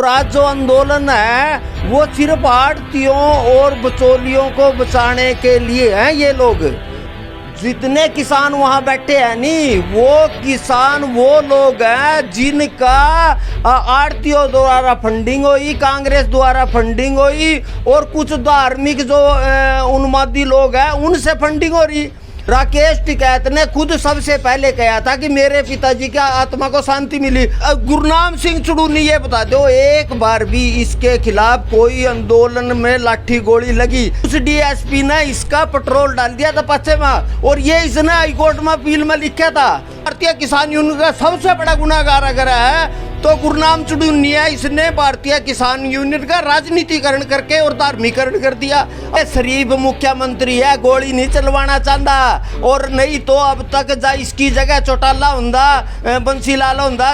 और आज जो आंदोलन है वो सिर्फ आड़तियों और बिचौलियों को बचाने के लिए हैं। ये लोग जितने किसान वहां बैठे हैं नी, वो किसान वो लोग हैं जिनका आड़तियों द्वारा फंडिंग हुई, कांग्रेस द्वारा फंडिंग हुई और कुछ धार्मिक जो उन्मादी लोग हैं उनसे फंडिंग हो रही। राकेश टिकैत ने खुद सबसे पहले कहा था कि मेरे पिताजी की आत्मा को शांति मिली। गुरनाम सिंह चुड़ूनी, ये बता दो एक बार भी इसके खिलाफ कोई आंदोलन में लाठी गोली लगी? उस डीएसपी ने इसका पेट्रोल डाल दिया था पश्चिम में, और ये इसने हाईकोर्ट में अपील में लिखा था। भारतीय किसान यूनियन का सबसे बड़ा गुनाहगार अगर है तो गुरनाम चुड़ूनी है। इसने भारतीय किसान यूनियन का राजनीतिकरण करके और धार्मिकरण कर दिया। शरीफ मुख्यमंत्री है, गोली नहीं चलवाना चाहता, और नहीं तो अब तक जा इसकी जगह चौटाला हुंदा, बंसीलाल हुंदा,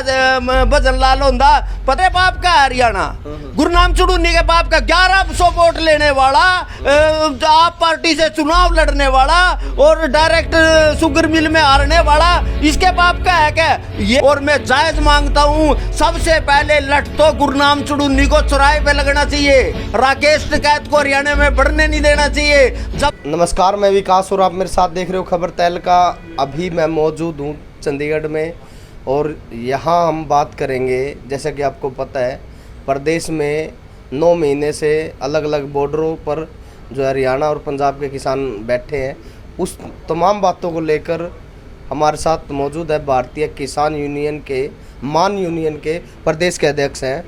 भजन लाल हुंदा। पता है बाप का हरियाणा, गुरनाम चुड़ूनी के बाप का 1100 वोट लेने वाला, आप पार्टी से चुनाव लड़ने वाला और डायरेक्ट शुगर मिल में हारने वाला, इसके बाप का है क्या ये? और मैं जायज मांगता हूँ, सबसे पहले लठ तो गुरनाम चुड़ूनी को चौराहे पे लगना चाहिए, राकेश टिकैत को हरियाणा में बढ़ने नहीं देना चाहिए। जब नमस्कार, मैं विकास और आप मेरे साथ देख रहे हो खबर तहलका। अभी मैं मौजूद हूँ चंडीगढ़ में और यहाँ हम बात करेंगे, जैसा कि आपको पता है प्रदेश में 9 महीने से अलग अलग बॉर्डरों पर जो हरियाणा और पंजाब के किसान बैठे हैं, उस तमाम बातों को लेकर हमारे साथ मौजूद है भारतीय किसान यूनियन के मान यूनियन के प्रदेश के अध्यक्ष हैं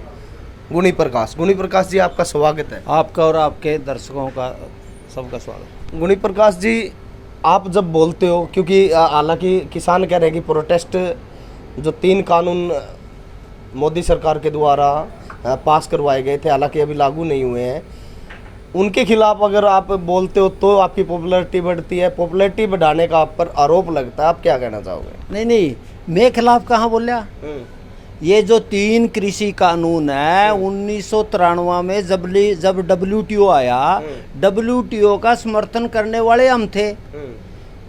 गुणी प्रकाश। गुणी प्रकाश जी, आपका स्वागत है। आपका और आपके दर्शकों का सबका स्वागत। गुणी प्रकाश जी, आप जब बोलते हो, क्योंकि हालांकि किसान कह रहे हैं कि प्रोटेस्ट जो 3 कानून मोदी सरकार के द्वारा पास करवाए गए थे, हालांकि अभी लागू नहीं हुए हैं, उनके खिलाफ अगर आप बोलते हो तो आपकी पॉपुलैरिटी बढ़ती है। पॉपुलैरिटी बढ़ाने का आप पर आरोप लगता है, आप क्या कहना चाहोगे? नहीं, मैं खिलाफ कहाँ बोलिया। ये जो 3 कृषि कानून है 1993 में जब WTO आया, WTO का समर्थन करने वाले हम थे,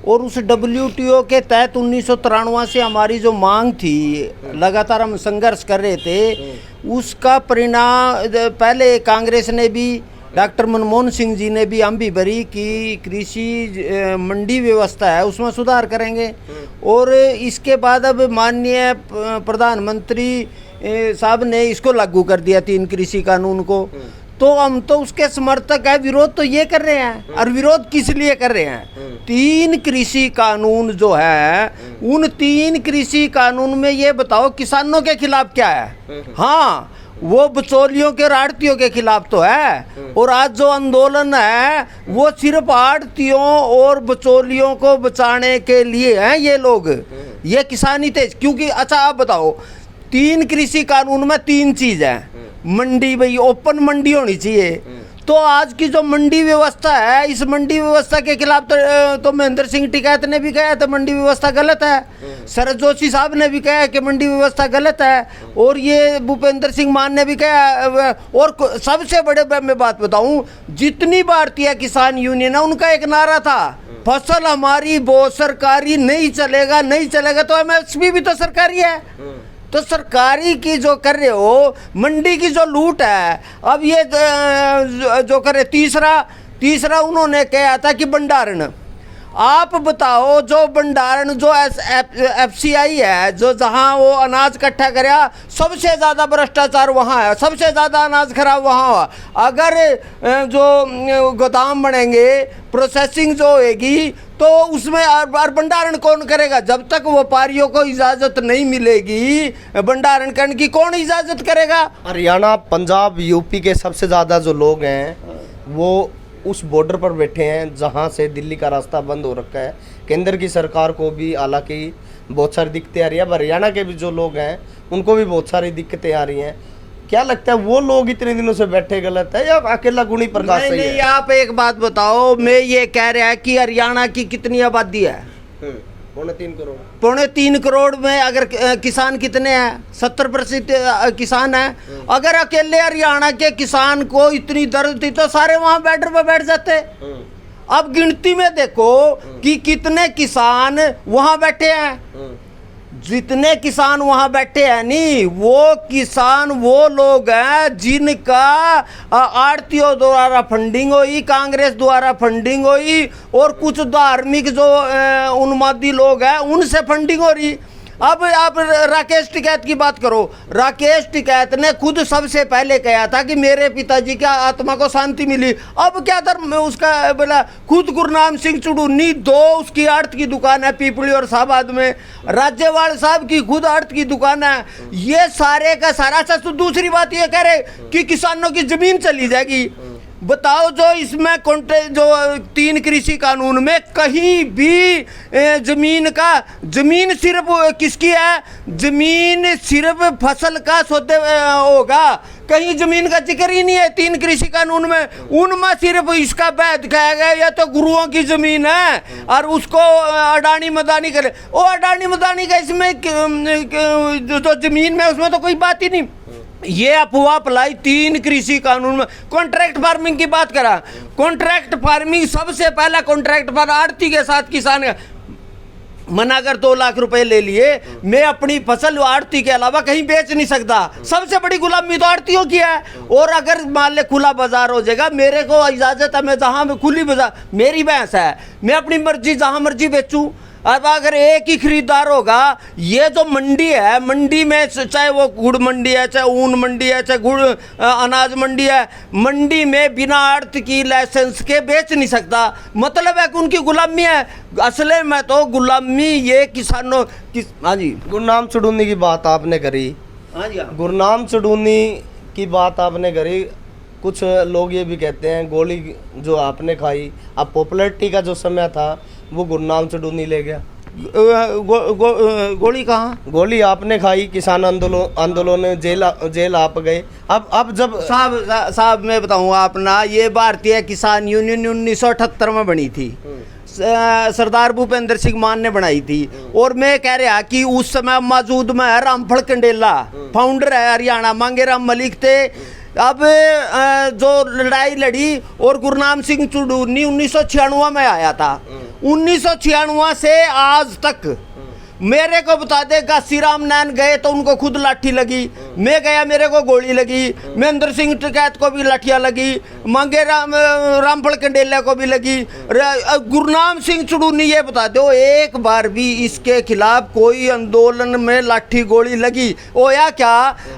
और उस WTO के तहत 1993 से हमारी जो मांग थी, लगातार हम संघर्ष कर रहे थे, उसका परिणाम पहले कांग्रेस ने भी, डॉक्टर मनमोहन सिंह जी ने भी हम भी भरी कि कृषि मंडी व्यवस्था है उसमें सुधार करेंगे, और इसके बाद अब माननीय प्रधानमंत्री साहब ने इसको लागू कर दिया 3 कृषि कानून को। तो हम तो उसके समर्थक है, विरोध तो ये कर रहे हैं। और विरोध किस लिए कर रहे हैं? 3 कृषि कानून जो है, उन 3 कृषि कानून में ये बताओ किसानों के खिलाफ क्या है? हाँ, वो बिचौलियों के आड़तियों के खिलाफ तो है। और आज जो आंदोलन है वो सिर्फ आड़तियों और बिचौलियों को बचाने के लिए हैं ये लोग। ये किसानी थे, क्योंकि अच्छा आप बताओ, 3 कृषि कानून में 3 चीज है। मंडी, भाई ओपन मंडी होनी चाहिए। तो आज की जो मंडी व्यवस्था है, इस मंडी व्यवस्था के खिलाफ तो महेंद्र सिंह टिकैत ने भी कहा था मंडी व्यवस्था गलत है, शरद जोशी साहब ने भी कहा कि मंडी व्यवस्था गलत है, और ये भूपेंद्र सिंह मान ने भी कहा। और सबसे बड़े मैं बात बताऊं, जितनी भारतीय किसान यूनियन है उनका एक नारा था, फसल हमारी वो सरकारी नहीं चलेगा, नहीं चलेगा। तो MSP भी तो सरकारी है। तो सरकारी की जो कर रहे हो, मंडी की जो लूट है, अब ये जो करे। तीसरा उन्होंने कहा था कि भंडारण। आप बताओ, जो भंडारण जो FCI है, जो जहां वो अनाज इकट्ठा कराया, सबसे ज़्यादा भ्रष्टाचार वहां है, सबसे ज़्यादा अनाज खराब वहां हुआ। अगर जो गोदाम बनेंगे, प्रोसेसिंग जो होएगी, तो उसमें भंडारण कौन करेगा? जब तक व्यापारियों को इजाज़त नहीं मिलेगी भंडारण करने की, कौन इजाज़त करेगा? हरियाणा, पंजाब, यूपी के सबसे ज़्यादा जो लोग हैं वो उस बॉर्डर पर बैठे हैं जहां से दिल्ली का रास्ता बंद हो रखा है। केंद्र की सरकार को भी हालांकि बहुत सारी दिक्कतें आ रही है, अब हरियाणा के भी जो लोग हैं उनको भी बहुत सारी दिक्कतें आ रही हैं। क्या लगता है, वो लोग इतने दिनों से बैठे गलत है या अकेला गुणी प्रकाश सही है? नहीं, आप एक बात बताओ, मैं ये कह रहा है कि हरियाणा की कितनी आबादी है? 3.25 करोड़। 3.25 करोड़ में अगर किसान कितने हैं? 70% किसान है। अगर अकेले हरियाणा के किसान को इतनी दर्द थी तो सारे वहां बॉर्डर पे बैठ जाते। अब गिनती में देखो कि कितने किसान वहां बैठे हैं। जितने किसान वहां बैठे हैं नी, वो किसान वो लोग हैं जिनका आड़तियों द्वारा फंडिंग हुई, कांग्रेस द्वारा फंडिंग हुई, और कुछ धार्मिक जो उन्मादी लोग हैं उनसे फंडिंग हो रही। अब आप राकेश टिकैत की बात करो, राकेश टिकैत ने खुद सबसे पहले कहा था कि मेरे पिताजी की आत्मा को शांति मिली। अब क्या धर्म उसका बोला, खुद गुरनाम सिंह चुड़ूनी, दो उसकी आड़त की दुकान है पीपली और शाहबाद में, राज्यवाल साहब की खुद आड़त की दुकान है। ये सारे का सारा सच। तो दूसरी बात ये कह रहे कि किसानों की जमीन चली जाएगी। बताओ, जो इसमें जो 3 कृषि कानून में कहीं भी जमीन सिर्फ किसकी है, जमीन सिर्फ फसल का सौदे होगा, कहीं जमीन का जिक्र ही नहीं है 3 कृषि कानून में। उनमें सिर्फ इसका वैध कहा गया या तो गुरुओं की जमीन है और उसको अडानी मदानी करे। वो अडानी मदानी का इसमें जो जमीन में उसमें तो कोई बात ही नहीं। ये अफवाह फैलाई 3 कृषि कानून में। कॉन्ट्रैक्ट फार्मिंग की बात करा, कॉन्ट्रैक्ट फार्मिंग सबसे पहला कॉन्ट्रैक्ट पर आड़ती के साथ किसान मना कर 2 लाख रुपए ले लिए, मैं अपनी फसल आड़ती के अलावा कहीं बेच नहीं सकता। सबसे बड़ी गुलामी तो आड़तियों की है। और अगर मान ले खुला बाजार हो जाएगा, मेरे को इजाजत है, मैं जहां खुली बाजार, मेरी भैंस है, मैं अपनी मर्जी जहां मर्जी बेचूं। अब अगर एक ही खरीदार होगा, ये जो मंडी है, मंडी में चाहे वो गुड़ मंडी है, चाहे ऊन मंडी है, चाहे गुड़ अनाज मंडी है, मंडी में बिना आड़त की लाइसेंस के बेच नहीं सकता। मतलब है कि उनकी गुलामी है। असले में तो गुलामी ये किसानों की। हाँ जी, गुरनाम चुड़ूनी की बात आपने करी। हाँ जी, गुरनाम चुड़ूनी की बात आपने करी। कुछ लोग ये भी कहते हैं गोली जो आपने खाई, अब पॉपुलैरिटी का जो समय था वो गुरनाम चुड़ूनी ले गया। गोली कहाँ? गोली आपने खाई, किसान आंदोलन में जेल आप गए। अब जब साहब मैं बताऊंगा अपना, ये भारतीय किसान यूनियन 1978 में बनी थी, सरदार भूपेंद्र सिंह मान ने बनाई थी। और मैं कह रहा कि उस समय मौजूद में रामफल कंडेला फाउंडर है, हरियाणा मांगेराम मलिक थे। अब जो लड़ाई लड़ी और गुरनाम सिंह चुड़ूनी 1996 में आया था। 1996 से आज तक मेरे को बता दे, घासीराम नैन गए तो उनको खुद लाठी लगी, मैं गया मेरे को गोली लगी, महेंद्र सिंह टिकैत को भी लाठियाँ लगी, रामफल कंडेला को भी लगी। गुरनाम सिंह चुड़ूनी ये बता दो, एक बार भी इसके खिलाफ कोई आंदोलन में लाठी गोली लगी होया क्या?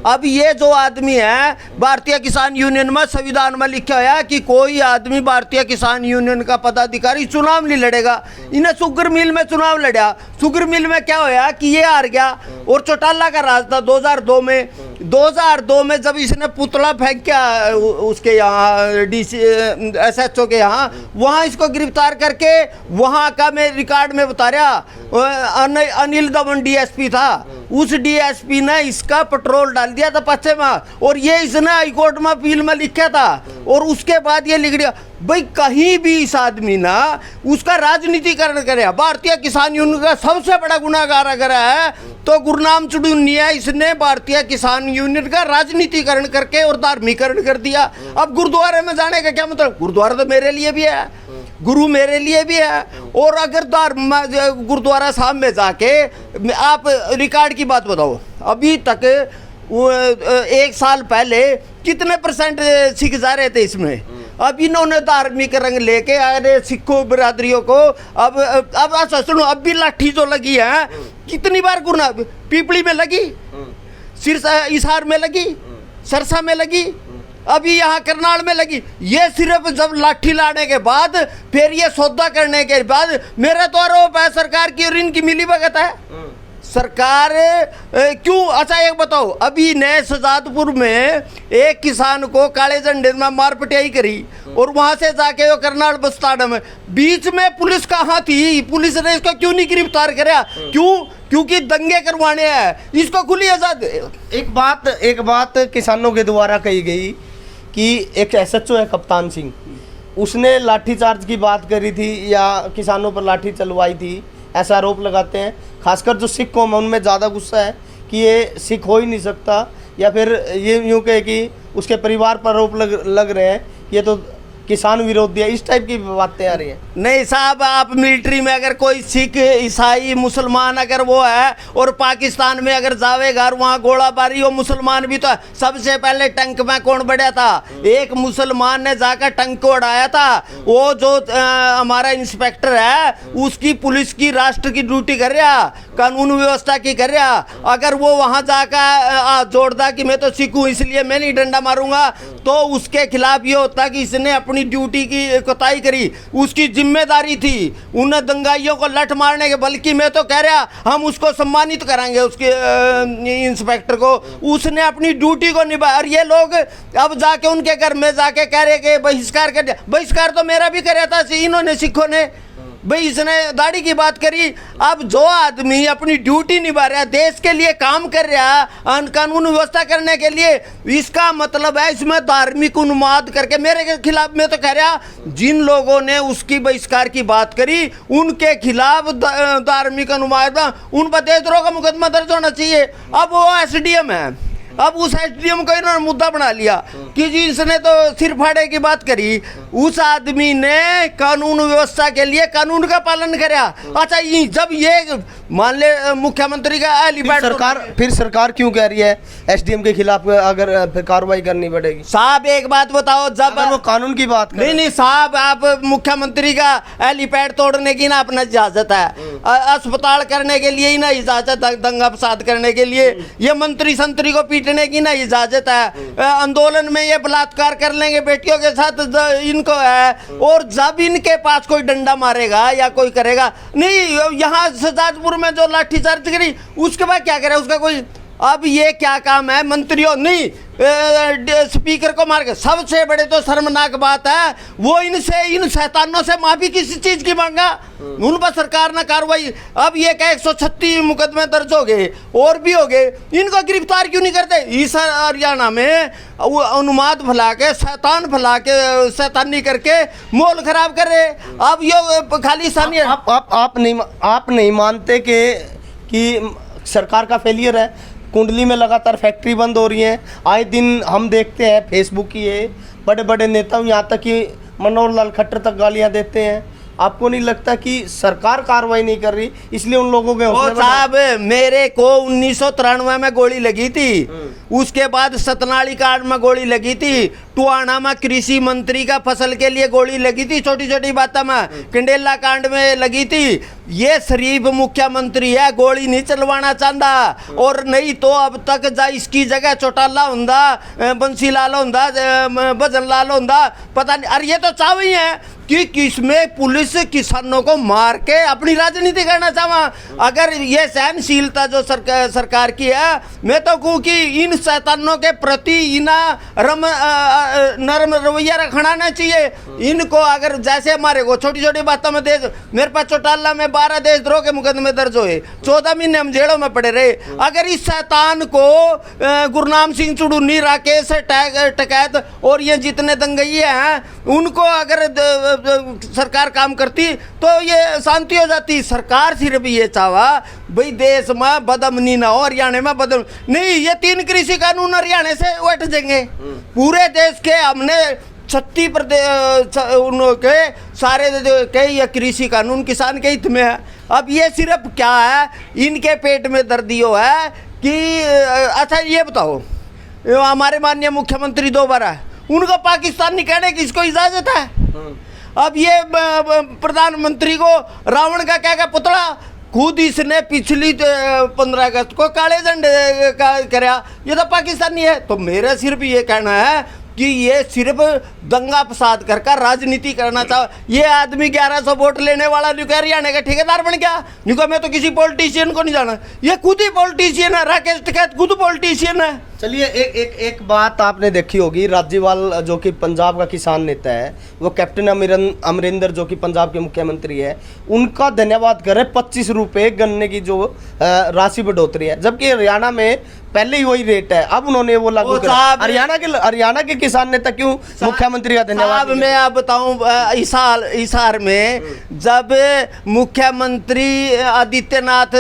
अब ये जो आदमी है, भारतीय किसान यूनियन में संविधान में लिखा है कि कोई आदमी भारतीय किसान यूनियन का पदाधिकारी चुनाव नहीं लड़ेगा। इन्हें शुगर मिल में चुनाव लड़ा, शुगर मिल में क्या होया कि ये हार गया। और चौटाला का राज था 2002 में। 2002 में जब इसने पुतला फेंक के उसके यहाँ DC SHO के यहाँ, वहाँ इसको गिरफ्तार करके, वहाँ का मैं रिकॉर्ड में बता रहा, अनिल दमन DSP था, उस DSP ने इसका पेट्रोल डाल दिया था पश्चिम में, और ये इसने हाईकोर्ट में अपील में लिखा था। और उसके बाद ये लिख दिया भाई, कहीं भी इस आदमी ना उसका राजनीतिकरण करे। भारतीय किसान यूनियन का सबसे बड़ा गुनाहगार अगर है तो गुरनाम चुड़ूनी है। इसने भारतीय किसान यूनियन का राजनीतिकरण करके और धार्मिकरण कर दिया। अब गुरुद्वारे में जाने का क्या मतलब? गुरुद्वारा तो मेरे लिए भी है, गुरु मेरे लिए भी है। और अगर गुरुद्वारा साहब में जाके आप रिकॉर्ड की बात बताओ, अभी तक 1 साल पहले कितने % सिख जा रहे थे इसमें? अब इन्होंने धार्मिक रंग लेके आए सिखों बिरादरियों को। अब सुनो, अब भी लाठी जो लगी है, कितनी बार गुरना पीपली में लगी, सिरसा हिसार में लगी, सरसा में लगी, अभी यहाँ करनाल में लगी। ये सिर्फ जब लाठी लाने के बाद, फिर ये सौदा करने के बाद, मेरा तो आरोप है सरकार की और इनकी मिली भगत है। सरकार क्यों? अच्छा एक बताओ, अभी नए सजादपुर में एक किसान को काले झंडे में मार पिटाई करी और वहां से जाके वो करनाल बस स्टैंड में, बीच में पुलिस कहाँ थी? पुलिस ने इसको क्यों नहीं गिरफ्तार करा? क्यों? क्योंकि दंगे करवाने हैं, इसको खुली आजाद। एक बात किसानों के द्वारा कही गई कि एक SHO है कप्तान सिंह, उसने लाठीचार्ज की बात करी थी या किसानों पर लाठी चलवाई थी, ऐसा आरोप लगाते हैं। खासकर जो सिख कौम है उनमें ज़्यादा गुस्सा है कि ये सिख हो ही नहीं सकता, या फिर ये यूँ कहे कि उसके परिवार पर आरोप लग रहे हैं, ये तो किसान विरोधी है, इस टाइप की बातें आ रही हैं। नहीं साहब, आप मिलिट्री में अगर कोई सिख ईसाई मुसलमान अगर वो है और पाकिस्तान में अगर जावेगा और वहाँ गोलाबारी हो, मुसलमान भी तो है। सबसे पहले टंक में कौन बढ़िया था? एक मुसलमान ने जाकर टंक को उड़ाया था। वो जो हमारा इंस्पेक्टर है उसकी पुलिस की राष्ट्र की ड्यूटी कर रहा, कानून व्यवस्था की कर रहा। अगर वो वहाँ जाकर जोड़ता कि मैं तो सिख हूँ इसलिए मैं नहीं डंडा मारूंगा, तो उसके खिलाफ ये होता कि इसने अपनी ड्यूटी की कोताही करी। उसकी जिम्मेदारी थी उन दंगाइयों को लठ मारने के, बल्कि मैं तो कह रहा हम उसको सम्मानित कराएंगे, उसके इंस्पेक्टर को। उसने अपनी ड्यूटी को निभाया। और ये लोग अब जाके उनके घर में जाके कह रहे कि बहिष्कार कर दिया। बहिष्कार तो मेरा भी कराया था इन्होंने, सिखों ने। भाई इसने दाढ़ी की बात करी। अब जो आदमी अपनी ड्यूटी निभा रहा है, देश के लिए काम कर रहा है, कानून व्यवस्था करने के लिए, इसका मतलब है इसमें धार्मिक उन्माद करके मेरे खिलाफ। मैं तो कह रहा जिन लोगों ने उसकी बहिष्कार की बात करी उनके खिलाफ धार्मिक उन्माद, उन पर देशद्रोह का मुकदमा दर्ज होना चाहिए। अब वो एसडीएम है, अब उस एसडीएम को इन्होंने मुद्दा बना लिया कि जी इसने तो सिर फाड़े की बात करी। उस आदमी ने कानून व्यवस्था के लिए कानून का पालन कराया। अच्छा, जब ये मान ले मुख्यमंत्री का एलिपैड, फिर सरकार क्यों कह रही है एसडीएम के खिलाफ अगर कार्रवाई करनी पड़ेगी? साहब एक बात बताओ, जब वो कानून की बात नहीं साहब, आप मुख्यमंत्री का एलिपैड तोड़ने की ना अपना इजाजत है, अस्पताल करने के लिए ही ना इजाजत है, दंगा फसाद करने के लिए ये मंत्री संतरी को पीटने की ना इजाजत है, आंदोलन में ये बलात्कार कर लेंगे बेटियों के साथ इनको है। और जब इनके पास कोई डंडा मारेगा या कोई करेगा नहीं, यहाँ सजादपुर में जो लाठीचार्ज करी उसके बाद क्या करे उसका कोई? अब ये क्या काम है मंत्रियों? नहीं, स्पीकर को मार के। सबसे बड़े तो शर्मनाक बात है वो इनसे, इन शैतानों से माफी किसी चीज की मांगा, उन पर सरकार ने कार्रवाई। अब ये क्या 136 मुकदमे दर्ज हो गए और भी हो गए, इनको गिरफ्तार क्यों नहीं करते? इस हरियाणा में उन्माद फैला के, शैतान फैला के, शैतानी करके मोल खराब कर रहे। अब ये खाली सानी आप नहीं मानते कि सरकार का फेलियर है? कुंडली में लगातार फैक्ट्री बंद हो रही है, आए दिन हम देखते हैं फेसबुक की ये बड़े बड़े नेता, यहाँ तक कि मनोहर लाल खट्टर तक गालियाँ देते हैं। आपको नहीं लगता कि सरकार कार्रवाई नहीं कर रही इसलिए उन लोगों के हौसले? साहब मेरे को 1993 में गोली लगी थी, उसके बाद सतनाली कांड में गोली लगी थी, टुआना में कृषि मंत्री का फसल के लिए गोली लगी थी, छोटी छोटी बातों में, कंडेला कांड में लगी थी। ये शरीफ मुख्यमंत्री है, गोली नहीं चलवाना चाहता। और नहीं तो अब तक जा इसकी जगह चौटाला होंदा, बंसीलाल होंदा, भजन लाल होंदा, पता नहीं। अरे ये तो चाव ही है कि किसमें पुलिस किसानों को मार के अपनी राजनीति करना चाहा। अगर ये सहनशीलता जो सरकार की है, मैं तो कहूँ कि इन शैतानों के प्रति इना नरम रवैया रखना ना चाहिए। इनको अगर जैसे हमारे को छोटी छोटी बातों में देश, मेरे पास चौटाला में 12 देशद्रोह के मुकदमे दर्ज हुए, 14 महीने हम जेलों में पड़े रहे। अगर इस शैतान को गुरनाम सिंह चुड़ूनी, राकेश टकैत और ये जितने दंगइये हैं उनको अगर सरकार काम करती तो ये शांति हो जाती। सरकार सिर्फ ये चाहा भाई देश में बदअमनी ना हो, हरियाणा में बदअमनी नहीं। ये 3 कृषि कानून हरियाणा से उठ जाएंगे। पूरे देश के हमने 36 प्रदेश उनके सारे के ये कृषि कानून किसान के हित में है। अब ये सिर्फ क्या है, इनके पेट में दर्दियों है कि अच्छा ये बताओ, हमारे माननीय मुख्यमंत्री दोबारा है, उनको पाकिस्तानी कहने की इसको इजाजत है? अब ये प्रधानमंत्री को रावण का क्या पुतला, खुद इसने पिछली 15 अगस्त को काले झंडे का कराया, ये तो पाकिस्तानी है। तो मेरा सिर्फ ये कहना है कि ये सिर्फ दंगा फसाद कर राजनीति करना चाहो। ये आदमी 1100 वोट लेने वाला हरियाणा का ठेकेदार बन गया। निको मैं तो किसी पॉलिटिशियन को नहीं जाना, ये खुद ही पॉलिटिशियन है, राकेश टिकैत खुद पॉलिटिशियन है। चलिए एक बात आपने देखी होगी, राज्यपाल जो कि पंजाब का किसान नेता है, वो कैप्टन अमरिंदर जो कि पंजाब के मुख्यमंत्री है, उनका धन्यवाद कर रहे 25 रुपये गन्ने की जो राशि बढ़ोतरी है, जबकि हरियाणा में पहले ही वही रेट है, अब उन्होंने वो लागू करा। हरियाणा के किसान नेता क्यों मुख्यमंत्री का धन्यवाद? मैं आप बताऊं, हिसार में जब मुख्यमंत्री आदित्यनाथ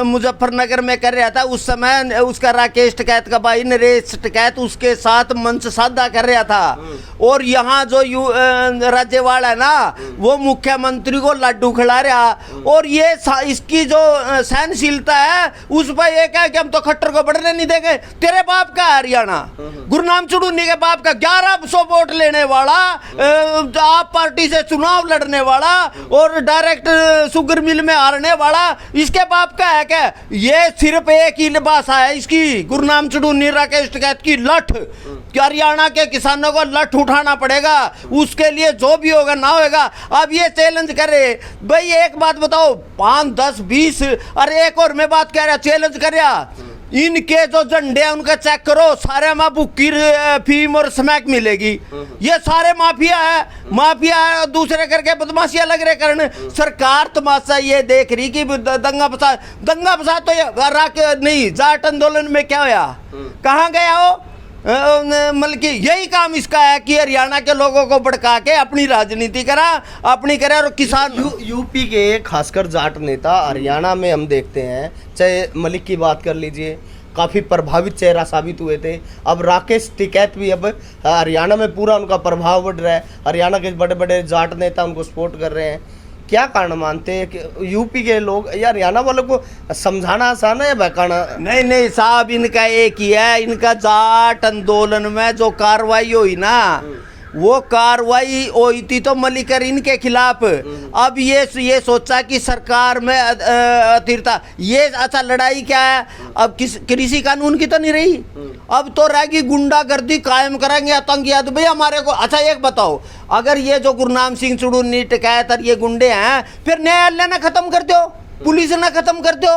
मुजफ्फरनगर में कर रहा था, उस समय उसका राकेश टिकैत का भाई भाई नरेश टिकैत उसके साथ मंच साधा कर रहा था, और यहाँ जो राज्यपाल है ना वो मुख्यमंत्री को लड्डू खिला रहा, और ये इसकी जो सहनशीलता है उस पर ये क्या कि हम तो खट्टर को बढ़ने नहीं देंगे। तेरे बाप का हरियाणा, गुरनाम चुड़ूनी के बाप का 1100 वोट लेने वाला, आप पार्टी से चुनाव लड़ने वाला और डायरेक्ट शुगर मिल में हारने वाला, इसके बाप का है क्या? ये सिर्फ एक ही भाषा है इसकी, गुरनाम चुड़ूनी राकेश टिकैत की लठ। हरियाणा के किसानों को लठ उठाना पड़ेगा, उसके लिए जो भी होगा ना होगा। अब ये चैलेंज करे भाई, एक बात बताओ, 5, 10, 20, अरे एक और मैं बात कह रहा, चैलेंज कर रहा, इनके जो झंडे हैं उनका चेक करो, सारे में बुक्की फीम और स्मैक मिलेगी। ये सारे माफिया है, दूसरे करके बदमाशियां लग रहे करने। सरकार तमाशा ये देख रही कि दंगा फसाद तो ये नहीं, जाट आंदोलन में क्या होया, कहाँ गया हो? मतलब कि यही काम इसका है कि हरियाणा के लोगों को भड़का के अपनी राजनीति करा, अपनी करे। और किसान यूपी के खासकर जाट नेता हरियाणा में हम देखते हैं, चाहे मलिक की बात कर लीजिए, काफ़ी प्रभावित चेहरा साबित हुए थे। अब राकेश टिकैत भी अब हरियाणा में पूरा उनका प्रभाव बढ़ रहा है, हरियाणा के बड़े बड़े जाट नेता उनको सपोर्ट कर रहे हैं। क्या कारण मानते हैं कि यूपी के लोग या हरियाणा वालों को समझाना आसान है या बहकाना? नहीं साहब, इनका एक ही है, इनका जाट आंदोलन में जो कार्रवाई हुई ना, वो कार्रवाई हुई थी तो मलिकर इनके खिलाफ। अब ये सोचा कि सरकार में अस्थिरता, ये अच्छा लड़ाई क्या है? अब कृषि कानून की तो नहीं रही, अब तो रहेगी गुंडागर्दी कायम करेंगे, आतंकवाद। भाई हमारे को अच्छा एक बताओ, अगर ये जो गुरनाम सिंह चुड़ूनी टिकैत और ये गुंडे हैं, फिर न्यायालय ना खत्म कर दो, पुलिस ना खत्म कर दो,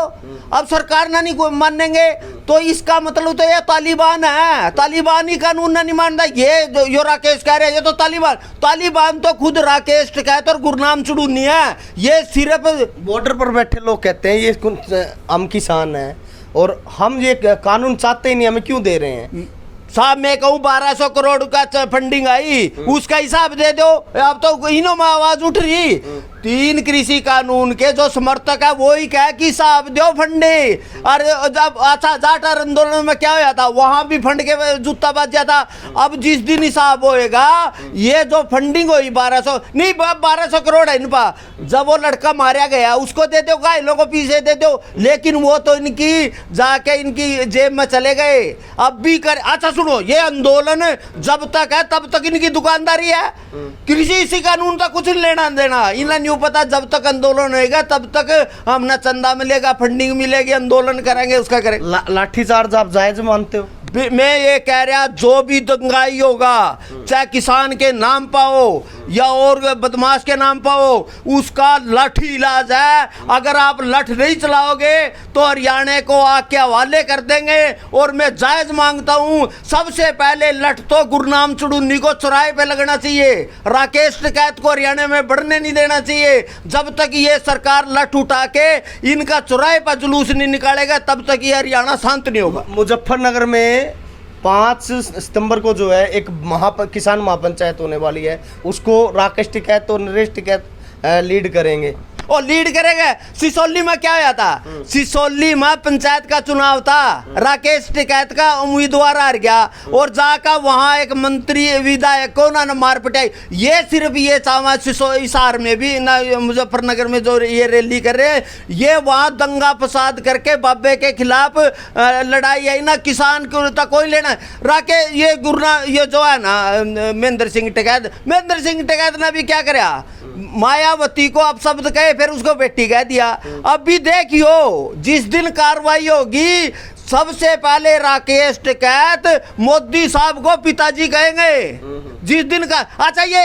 अब सरकार ना नहीं मानेंगे, तो इसका मतलब तो ये तालिबान है, तालिबान ही कानून ना नहीं मानता। ये जो राकेश कह रहे हैं, ये तो तालिबान तो खुद राकेश टिकैत और गुरनाम चुड़ूनी है। ये सिर्फ बॉर्डर पर बैठे लोग कहते हैं ये हम किसान हैं और हम ये कानून चाहते ही नहीं, हमें क्यों दे रहे हैं? साहब मैं कहूँ 1200 करोड़ का फंडिंग आई, उसका हिसाब दे दो। अब तो इन्हों में आवाज उठ रही, 3 कृषि कानून के जो समर्थक है वो ही कहे कि हिसाब दो फंडिंग। अरे जब अच्छा जाट आंदोलन में क्या होया था, वहां भी फंड के जूता बच गया था। अब जिस दिन हिसाब होएगा, ये जो फंडिंग हुई 1200 करोड़ है इनपा, जब वो लड़का मारा गया उसको दे दो, घायलों को पीछे दे दो, लेकिन वो तो इनकी जाके इनकी जेब में चले गए। अब भी कर, अच्छा सुनो, ये आंदोलन जब तक है तब तक इनकी दुकानदारी है, कृषि कानून का कुछ लेना देना इन्हें नहीं पता। जब तक आंदोलन होएगा तब तक हम ना चंदा मिलेगा, फंडिंग मिलेगी, आंदोलन करेंगे, उसका करेंगे। लाठीचार्ज आप जायज मानते हो? मैं ये कह रहा, जो भी दंगाई होगा, चाहे किसान के नाम पाओ या और बदमाश के नाम पाओ, उसका लाठी इलाज है। अगर आप लठ नहीं चलाओगे तो हरियाणा को आग के हवाले कर देंगे। और मैं जायज मांगता हूं, सबसे पहले लठ तो गुरनाम चुड़ूनी को चौराहे पे लगना चाहिए, राकेश टिकैत को हरियाणा में बढ़ने नहीं देना चाहिए। जब तक ये सरकार लठ उठा के इनका चौराहे पर जुलूस नहीं निकालेगा, तब तक ये हरियाणा शांत नहीं होगा। मुजफ्फरनगर में 5 सितंबर को जो है एक किसान महापंचायत होने वाली है, उसको राकेश टिकैत और नरेश टिकैत लीड करेंगे। और लीड करेगा। सिसोली में क्या हुआ था, सिसोली में पंचायत का चुनाव था, राकेश टिकैत का उम्मीदवार हार गया और जाकर वहां एक मंत्री विधायक को ना मार पिटाई। ये सिर्फ ये चावा हिसार में भी ना, मुजफ्फरनगर में जो ये रैली कर रहे हैं, ये वहां दंगा फसाद करके बाबे के खिलाफ लड़ाई आई ना, किसान को तक कोई लेना। राकेश ये जो है ना महेंद्र सिंह टिकैत ने भी क्या कराया, मायावती को अब शब्द कहे फिर उसको बेटी कह दिया। अब भी देखियो, जिस दिन कार्रवाई होगी सबसे पहले राकेश टिकैत मोदी साहब को पिताजी कहेंगे। जिस दिन का, अच्छा ये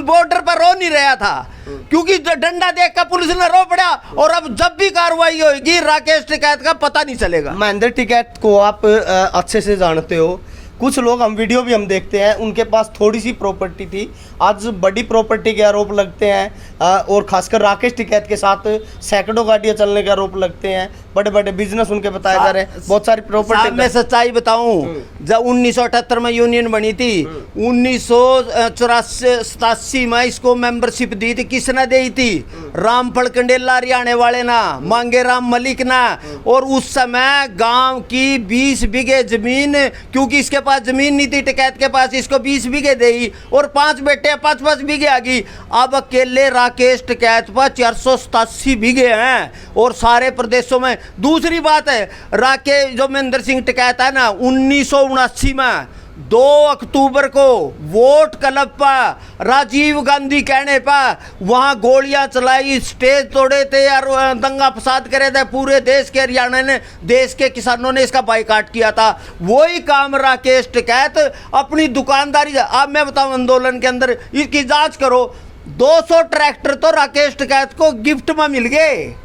बॉर्डर पर रो नहीं रहा था क्योंकि डंडा देख कर पुलिस ने रो पड़ा, और अब जब भी कार्रवाई होगी राकेश टिकैत का पता नहीं चलेगा। महेंद्र टिकैत को आप अच्छे से जानते हो, कुछ लोग हम वीडियो भी हम देखते हैं, उनके पास थोड़ी सी प्रॉपर्टी थी, आज बड़ी प्रॉपर्टी के आरोप लगते हैं। और खासकर राकेश टिकैत के साथ सैकड़ों गाड़ियां चलने के आरोप लगते हैं। बड़े बड़े बिजनेस उनके बताए जा रहे हैं, बहुत सारी प्रॉपर्टी। मैं सच्चाई बताऊं, जब 1978 में यूनियन बनी थी, 1984-87 में इसको मेंबरशिप दी थी, किसने दी थी? रामफल कंडेला हरियाणा वाले ना, मांगे राम मलिक ना। और उस समय गांव की 20 बीघे जमीन, क्योंकि इसके पास जमीन नहीं थी टिकैत के पास, इसको 20 बीघे दी और 5 बेटे 5-5 बीघे आ गई। अब अकेले राकेश टिकैत पर 487 बीघे हैं और सारे प्रदेशों में। दूसरी बात है, राकेश जो महेंद्र सिंह टिकैत है ना, 1979 में 2 अक्टूबर को वोट क्लब पर राजीव गांधी कहने पर वहां गोलियां चलाई, स्टेज तोड़े थे और दंगा फसाद करे थे पूरे देश के। हरियाणा ने, देश के किसानों ने इसका बाइकाट किया था। वही काम राकेश टिकैत अपनी दुकानदारी। अब मैं बताऊं, आंदोलन के अंदर इसकी जांच करो, 200 ट्रैक्टर तो राकेश टिकैत को गिफ्ट में मिल गए।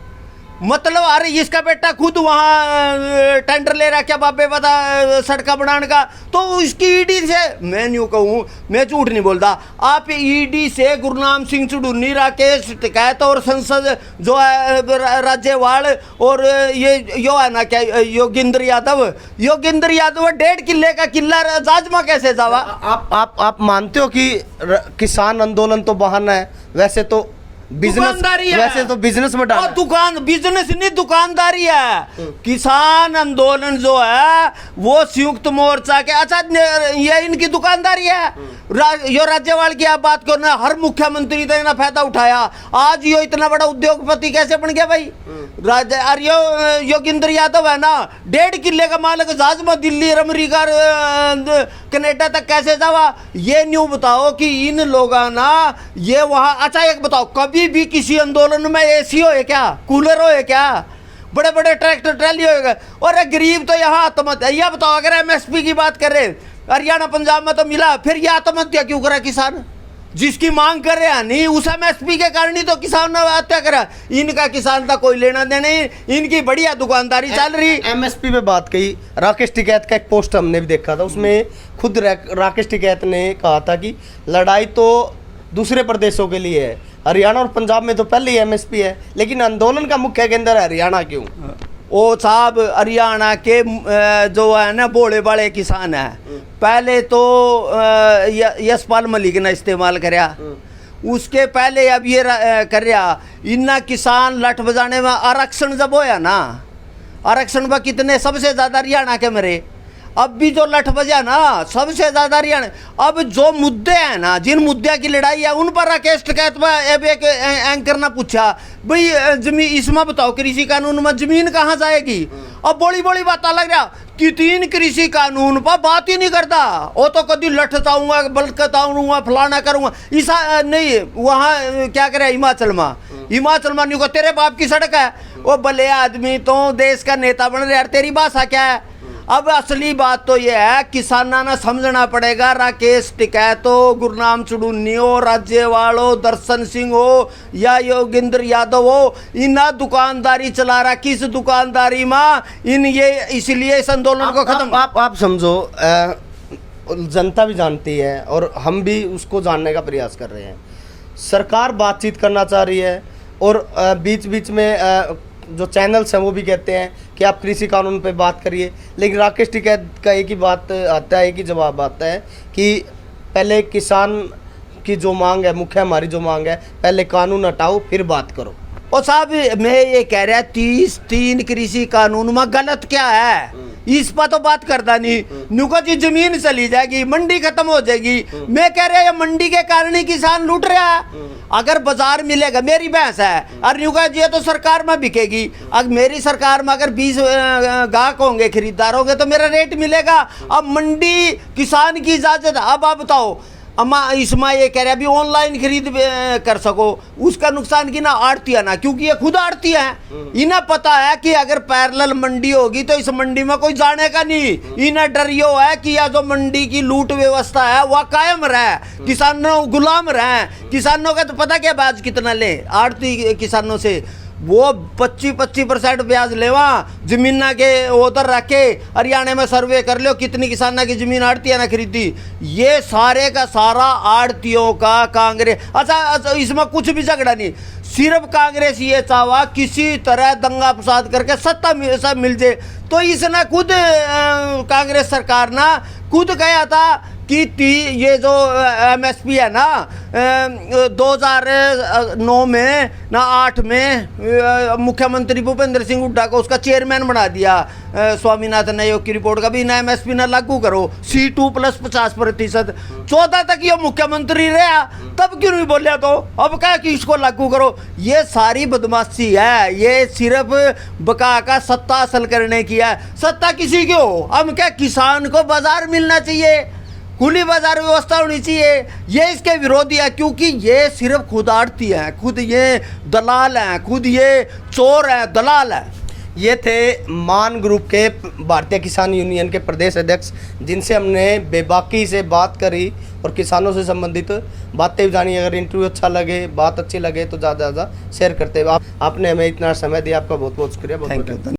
मतलब अरे इसका बेटा खुद वहाँ टेंडर ले रहा, क्या बाबे बता सड़का बनाने का, तो इसकी ईडी से, मैं यूँ कहूँ, मैं झूठ नहीं बोलता, आप ईडी से गुरनाम सिंह चुड़ूनी, राकेश टिकैत और संसद जो है राज्यवाल और ये यो है ना क्या योगेंद्र यादव 1.5 किले का किला जाजमा कैसे जावा? आप मानते हो कि किसान आंदोलन तो बहाना है? वैसे तो बिजनेस, वैसे तो बिजनेस में डाला, दुकान बिजनेस नहीं, दुकानदारी है। किसान आंदोलन जो है वो संयुक्त मोर्चा के, अच्छा ये इनकी दुकानदारी है। यो राज्यपाल की आप बात करो ना, हर मुख्यमंत्री ने ना फायदा उठाया। आज यो इतना बड़ा उद्योगपति कैसे बन गया भाई? योगेंद्र यादव है ना, 1.5 किले का मालिक, जहाज में दिल्ली, अमेरिका, कनाडा तक कैसे जावा? ये न्यू बताओ कि इन लोगों ना ये वहाँ। अच्छा एक बताओ, कभी भी किसी आंदोलन में एसी हो क्या, कूलर हो क्या, बड़े बड़े ट्रैक्टर ट्रैली होगा? और गरीब तो यहाँ आत्महत्या। यह बताओ, अगर एमएसपी की बात करें, हरियाणा पंजाब में तो मिला, फिर यह आत्महत्या क्यों करा किसान? जिसकी मांग कर रहे हैं नहीं, उस एमएसपी के कारण ही तो किसान ने हत्या करा। इनका किसान का कोई लेना देना नहीं, इनकी बढ़िया दुकानदारी चल रही। एमएसपी पे बात कही, राकेश टिकैत का एक पोस्ट हमने भी देखा था, उसमें खुद राकेश टिकैत ने कहा था कि लड़ाई तो दूसरे प्रदेशों के लिए है, हरियाणा और पंजाब में तो पहले ही एमएसपी है, लेकिन आंदोलन का मुख्य केंद्र है हरियाणा। क्यों? ओ साहब, हरियाणा के जो है ना भोले भाले किसान है, पहले तो यशपाल मलिक ने इस्तेमाल कराया, उसके पहले अब ये कर रहा। इन्ना किसान लठ बजाने में आरक्षण जब होया ना, आरक्षण में कितने सबसे ज़्यादा हरियाणा के मरे। अब भी जो लठ बजा ना सबसे ज़्यादा हरियाणा। अब जो मुद्दे हैं ना, जिन मुद्दे की लड़ाई है, उन पर राकेश टिकैत पर एक एंकर ने पूछा, भाई जमीन इसमें बताओ, कृषि कानून में जमीन कहाँ जाएगी? अब बड़ी बड़ी बात लग रहा कि 3 कृषि कानून पर बात ही नहीं करता। वो तो कभी लठताऊंगा, बलकताऊंगा, फलाना करूंगा, ऐसा नहीं। वहाँ क्या करे, हिमाचल में नहीं को तेरे बाप की सड़क है, वो भले आदमी तो देश का नेता बन रहे, तेरी भाषा क्या है? अब असली बात तो यह है, किसाना ने समझना पड़ेगा, राकेश टिकैत हो, गुरनाम चुड़ूनी हो, राज्यवाल हो, दर्शन सिंह हो या योगेंद्र यादव हो, इन्हें दुकानदारी चला रहा। किस दुकानदारी में इन ये, इसलिए इस आंदोलन को खत्म। आप समझो, जनता भी जानती है और हम भी उसको जानने का प्रयास कर रहे हैं। सरकार बातचीत करना चाह रही है और बीच बीच में जो चैनल्स हैं वो भी कहते हैं कि आप कृषि कानून पे बात करिए, लेकिन राकेश टिकैत का एक ही बात आता है, एक ही जवाब आता है कि पहले किसान की जो मांग है, मुख्य हमारी जो मांग है, पहले कानून हटाओ फिर बात करो। और साहब मैं ये कह रहा, 33 कृषि कानून में गलत क्या है, इस पर तो बात करता नहीं। नुका जी जमीन चली जाएगी, मंडी खत्म हो जाएगी। मैं कह रहा है मंडी के कारण ही किसान लूट रहा है। अगर बाजार मिलेगा, मेरी भैंस है और नुका जी तो सरकार में बिकेगी। अगर मेरी सरकार में अगर 20 गाहक होंगे, खरीदार होंगे, तो मेरा रेट मिलेगा। अब मंडी किसान की इजाजत। अब आप बताओ, अम्मा इसमें ये कह रहे अभी ऑनलाइन खरीद कर सको, उसका नुकसान की ना आड़ती है ना, क्योंकि ये खुद आड़ती है। इन्हें पता है कि अगर पैरेलल मंडी होगी तो इस मंडी में कोई जानेगा नहीं। इन्हें डर यो है कि यह जो मंडी की लूट व्यवस्था है वह कायम रहे, किसानों गुलाम रहे। किसानों का तो पता क्या ब्याज कितना ले आड़ती किसानों से, वो 25% ब्याज लेवा जमीना के उधर रख के हरियाणा में सर्वे कर लो कितनी किसाना की जमीन आड़तियां ना खरीदी। ये सारे का सारा आड़तियों का कांग्रेस। अच्छा, इसमें कुछ भी झगड़ा नहीं, सिर्फ कांग्रेस ये चाहवा किसी तरह दंगा फसाद करके सत्ता सब मिल जाए। तो इसने खुद कांग्रेस सरकार ना खुद कहा था कि ये जो MSP है ना 2009 में ना 8 में मुख्यमंत्री भूपेंद्र सिंह हुड्डा को उसका चेयरमैन बना दिया स्वामीनाथन आयोग की रिपोर्ट का भी ना MSP ना लागू करो C2 + 50%। 14 तक ये मुख्यमंत्री रहा तब क्यों नहीं बोलिया? तो अब क्या कि इसको लागू करो। ये सारी बदमाशी है, ये सिर्फ बका का सत्ता हासिल करने की है। सत्ता किसी की हो, हम क्या किसान को बाजार मिलना चाहिए, खुली बाजार व्यवस्था होनी चाहिए। ये इसके विरोधी है क्योंकि ये सिर्फ खुद आड़ती हैं, खुद ये दलाल हैं, खुद ये चोर हैं, दलाल हैं। ये थे मान ग्रुप के भारतीय किसान यूनियन के प्रदेश अध्यक्ष, जिनसे हमने बेबाकी से बात करी और किसानों से संबंधित बातें जानी। अगर इंटरव्यू अच्छा लगे, बात अच्छी लगे तो ज़्यादा से ज़्यादा शेयर करते। आपने हमें इतना समय दिया, आपका बहुत बहुत शुक्रिया। Thank you.